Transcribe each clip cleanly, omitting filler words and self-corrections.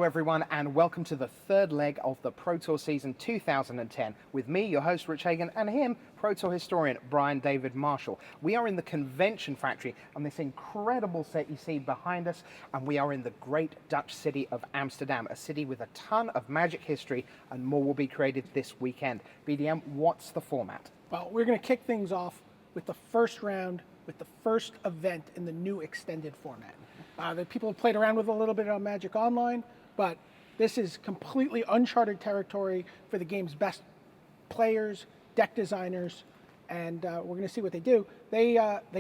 Hello everyone and welcome to the third leg of the Pro Tour season 2010 with me, your host Rich Hagon, and him, Pro Tour historian Brian David Marshall. We are in the convention factory on this incredible set you see behind us, and we are in the great Dutch city of Amsterdam, a city with a ton of magic history, and more will be created this weekend. BDM, what's the format? Well, we're going to kick things off with the first round, with the first event in the new extended format. The people have played around with a little bit on Magic Online, but this is completely uncharted territory for the game's best players, deck designers, and we're going to see what they do. They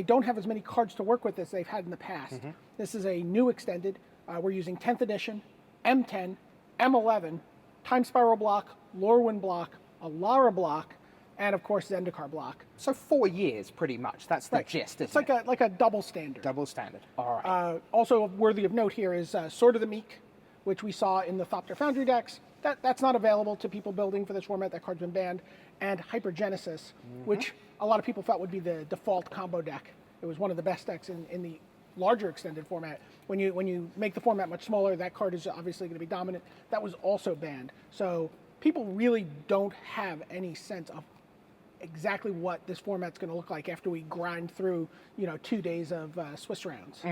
don't have as many cards to work with as they've had in the past. This is a new extended. We're using 10th edition, M10, M11, Time Spiral block, Lorwyn block, Alara block, and of course Zendikar block. So 4 years, pretty much. That's the gist, isn't it? It's like a double standard. Double standard. All right. Also worthy of note here is Sword of the Meek, which we saw in the Thopter Foundry decks. That's not available to people building for this format. That card's been banned. And Hypergenesis, which a lot of people thought would be the default combo deck. It was one of the best decks in the larger extended format. When you make the format much smaller, that card is obviously going to be dominant. That was also banned. So people really don't have any sense of exactly what this format's going to look like after we grind through, 2 days of Swiss rounds.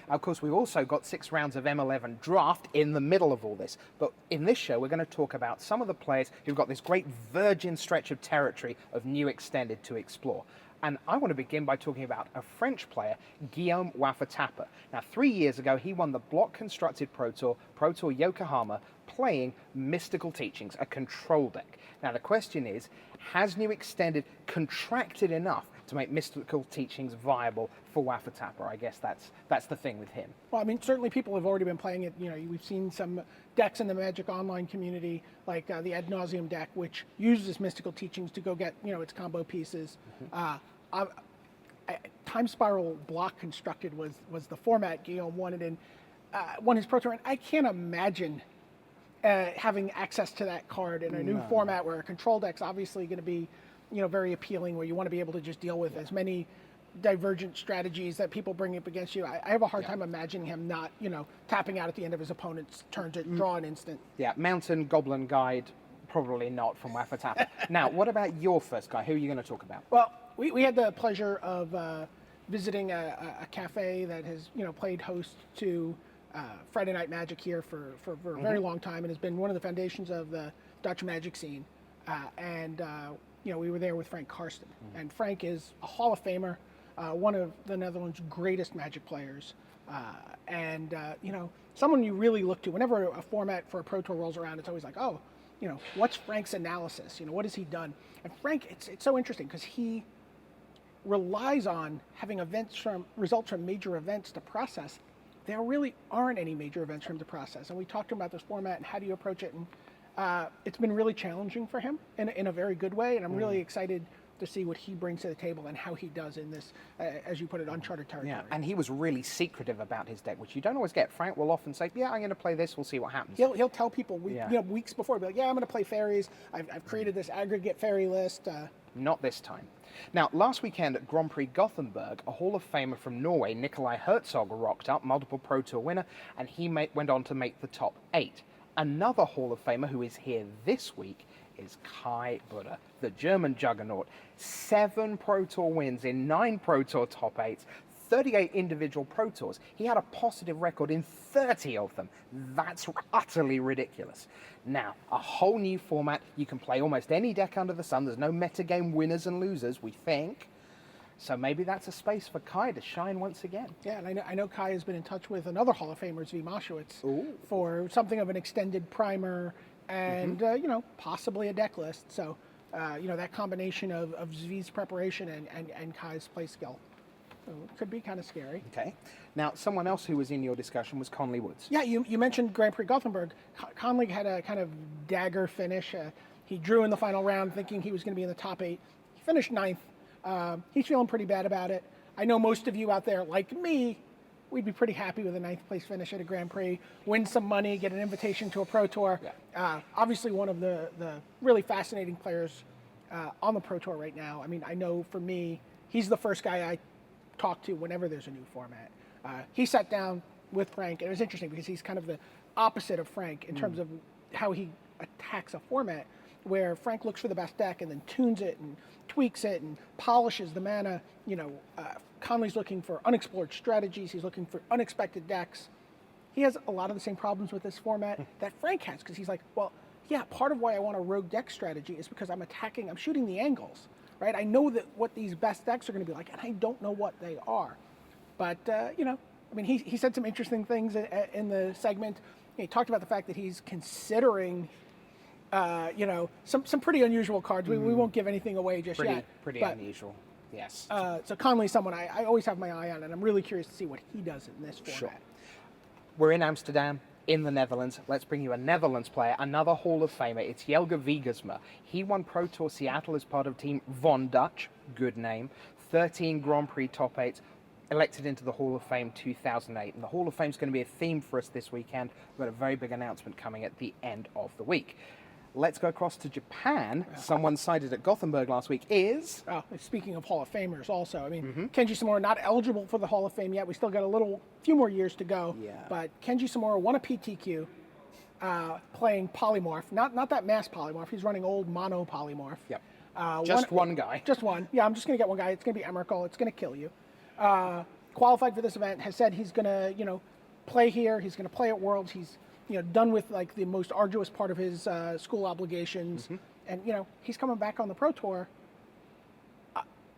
Of course, we've also got 6 rounds of M11 draft in the middle of all this. But in this show, we're going to talk about some of the players who've got this great virgin stretch of territory of new extended to explore. And I want to begin by talking about a French player, Guillaume Waffa-Tapper. Now, 3 years ago, he won the block-constructed Pro Tour Yokohama, playing Mystical Teachings, a control deck. Now, the question is, has New Extended contracted enough to make Mystical Teachings viable for Waffa-Tapper? I guess that's the thing with him. Well, I mean, certainly people have already been playing it. We've seen some decks in the Magic Online community, like the Ad Nauseam deck, which uses Mystical Teachings to go get, its combo pieces. Time Spiral block constructed was the format Guillaume wanted in won his Pro Tour, and I can't imagine having access to that card in a new format where a control deck's obviously going to be, very appealing, where you want to be able to just deal with as many divergent strategies that people bring up against you. I have a hard time imagining him not, tapping out at the end of his opponent's turn to draw an instant. Yeah, Mountain Goblin Guide, probably not from Waffa-Tapper. Now, what about your first guy? Who are you going to talk about? Well, we had the pleasure of visiting a cafe that has, played host to Friday Night Magic here for a very long time, and has been one of the foundations of the Dutch Magic scene. We were there with Frank Karsten, and Frank is a Hall of Famer, one of the Netherlands' greatest Magic players, someone you really look to whenever a format for a Pro Tour rolls around. It's always like, oh, what's Frank's analysis? What has he done? And Frank, it's so interesting because he relies on having results from major events to process. There really aren't any major events for him to process. And we talked to him about this format and how do you approach it. And it's been really challenging for him in a very good way. And I'm really excited to see what he brings to the table and how he does in this, as you put it, uncharted territory. Yeah, and he was really secretive about his deck, which you don't always get. Frank will often say, yeah, I'm going to play this, we'll see what happens. He'll tell people weeks before, be like, yeah, I'm going to play fairies. I've created this aggregate fairy list. Not this time. Now, last weekend at Grand Prix Gothenburg, a Hall of Famer from Norway, Nikolai Herzog, rocked up, multiple Pro Tour winner, and he went on to make the top 8. Another Hall of Famer who is here this week is Kai Budde, the German juggernaut. 7 Pro Tour wins in 9 Pro Tour top 8s, 38 individual Pro Tours. He had a positive record in 30 of them. That's utterly ridiculous. Now, a whole new format. You can play almost any deck under the sun. There's no metagame winners and losers, we think. So maybe that's a space for Kai to shine once again. Yeah, and I know Kai has been in touch with another Hall of Famer, Zvi Moshowitz, for something of an extended primer and, possibly a deck list. So, that combination of Zvi's preparation and Kai's play skill. So it could be kind of scary. Okay. Now, someone else who was in your discussion was Conley Woods. Yeah, you mentioned Grand Prix Gothenburg. Conley had a kind of dagger finish. He drew in the final round thinking he was going to be in the top 8. He finished 9th. He's feeling pretty bad about it. I know most of you out there, like me, we'd be pretty happy with a 9th place finish at a Grand Prix, win some money, get an invitation to a Pro Tour. Yeah. Obviously one of the really fascinating players on the Pro Tour right now. I mean, I know for me, he's the first guy I talk to whenever there's a new format. He sat down with Frank, and it was interesting because he's kind of opposite of Frank in terms of how he attacks a format, where Frank looks for the best deck and then tunes it and tweaks it and polishes the mana. Conley's looking for unexplored strategies. He's looking for unexpected decks. He has a lot of the same problems with this format that Frank has, because he's like, well, yeah, part of why I want a rogue deck strategy is because I'm shooting the angles, right? I know that what these best decks are going to be like, and I don't know what they are. But, he said some interesting things in the segment. He talked about the fact that he's considering, some pretty unusual cards. We won't give anything away just yet. Pretty unusual, yes. So Conley's someone I always have my eye on, and I'm really curious to see what he does in this format. Sure. We're in Amsterdam, in the Netherlands. Let's bring you a Netherlands player, another Hall of Famer. It's Jelge Wiegersma. He won Pro Tour Seattle as part of Team Von Dutch, good name, 13 Grand Prix top 8s, elected into the Hall of Fame 2008. And the Hall of Fame is going to be a theme for us this weekend. We've got a very big announcement coming at the end of the week. Let's go across to Japan. Someone cited at Gothenburg last week is... Speaking of Hall of Famers also, Kenji Samura not eligible for the Hall of Fame yet. We still got a few more years to go. Yeah. But Kenji Samura won a PTQ playing Polymorph. Not that mass Polymorph. He's running old mono Polymorph. Yep. Just one guy. Just one. Yeah, I'm just going to get one guy. It's going to be Emrakul. It's going to kill you. Qualified for this event, has said he's going to, play here. He's going to play at Worlds. He's done with like the most arduous part of his school obligations, and he's coming back on the Pro Tour.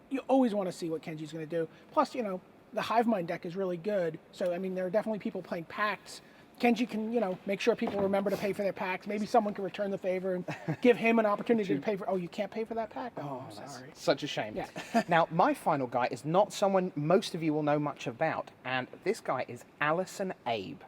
You always want to see what Kenji's going to do. Plus, the Hive Mind deck is really good. So there are definitely people playing packs. Kenji can make sure people remember to pay for their packs. Maybe someone can return the favor and give him an opportunity to pay for. Oh, you can't pay for that pack? Oh, I'm sorry. Such a shame. Yeah. Now, my final guy is not someone most of you will know much about, and this guy is Alisson Abe.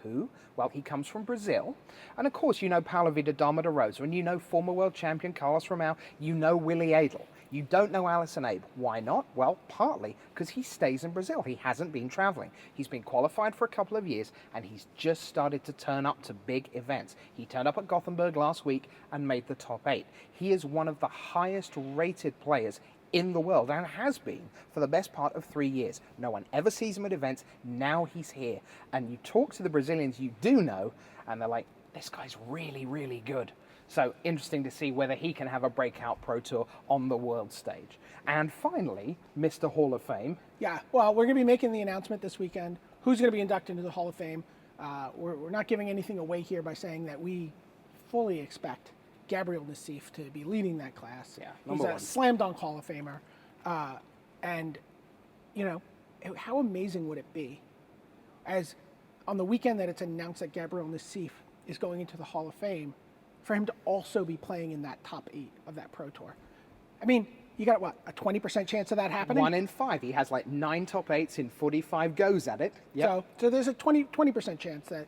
Who? Well, he comes from Brazil. And of course, you know Paulo Vida Dama da Rosa, and you know former world champion Carlos Romão, you know Willie Adel. You don't know Alisson Abe. Why not? Well, partly because he stays in Brazil. He hasn't been traveling. He's been qualified for a couple of years, and he's just started to turn up to big events. He turned up at Gothenburg last week and made the top 8. He is one of the highest rated players in the world, and has been for the best part of 3 years. No one ever sees him at events. Now he's here. And you talk to the Brazilians you do know, and they're like, this guy's really, really good. So interesting to see whether he can have a breakout Pro Tour on the world stage. And finally, Mr. Hall of Fame. Yeah, well, we're going to be making the announcement this weekend. Who's going to be inducted into the Hall of Fame? We're not giving anything away here by saying that we fully expect Gabriel Nassif to be leading that class. Yeah, he's a slam dunk Hall of Famer. And, how amazing would it be as on the weekend that it's announced that Gabriel Nassif is going into the Hall of Fame, for him to also be playing in that top 8 of that Pro Tour. You got what, a 20% chance of that happening? 1 in 5. He has like 9 top 8s in 45 goes at it. Yep. So there's a 20% chance that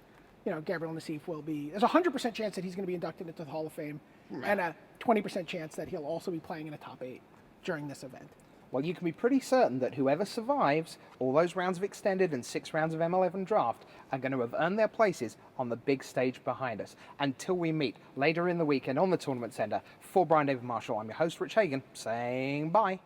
Gabriel Nassif will be. There's a 100% chance that he's going to be inducted into the Hall of Fame, and a 20% chance that he'll also be playing in a top 8 during this event. Well, you can be pretty certain that whoever survives all those rounds of extended and 6 rounds of M11 draft are going to have earned their places on the big stage behind us. Until we meet later in the weekend on the Tournament Center, for Brian David Marshall, I'm your host, Rich Hagon, saying bye.